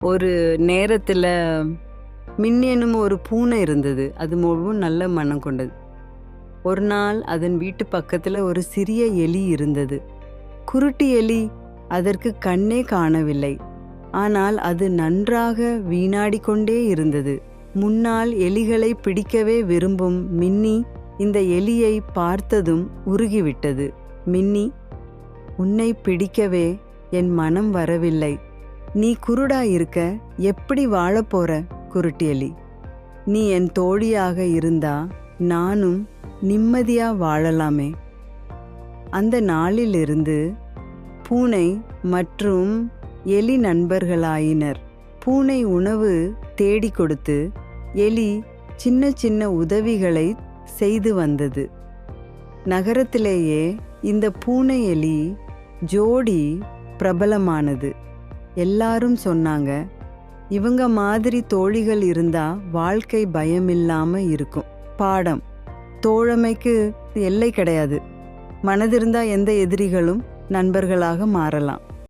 ஒரு நேரத்துல மின்னேனும் ஒரு பூனை இருந்தது. அது மிகவும் நல்ல மனம் கொண்டது. ஒரு நாள் அதன் வீட்டு பக்கத்துல ஒரு சிறிய எலி இருந்தது. குருட்டு எலி. அதற்கு கண்ணே காணவில்லை. ஆனால் அது நன்றாக வீணாடிக் கொண்டே இருந்தது. முன்னால் எலிகளை பிடிக்கவே விரும்பும் மின்னி இந்த எலியை பார்த்ததும் உருகிவிட்டது. மின்னி, உன்னை பிடிக்கவே என் மனம் வரவில்லை. நீ குருடா இருக்க எப்படி வாழப்போற? குருட்டு எலி. நீ என் தோழியாக இருந்தா நானும் நிம்மதியா வாழலாமே. அந்த நாளிலிருந்து பூனை மற்றும் எலி நண்பர்களாயினர். பூனை உணவு தேடி கொடுத்து எலி சின்ன சின்ன உதவிகளை செய்து வந்தது. நகரத்திலேயே இந்த பூனை எலி ஜோடி பிரபலமானது. எல்லாரும் சொன்னாங்க, இவங்க மாதிரி தோழிகள் இருந்தா வாழ்க்கை பயமில்லாம இருக்கும். பாடம்: தோழமைக்கு எல்லை கிடையாது. மனதிருந்தா எந்த எதிரிகளும் நண்பர்களாக மாறலாம்.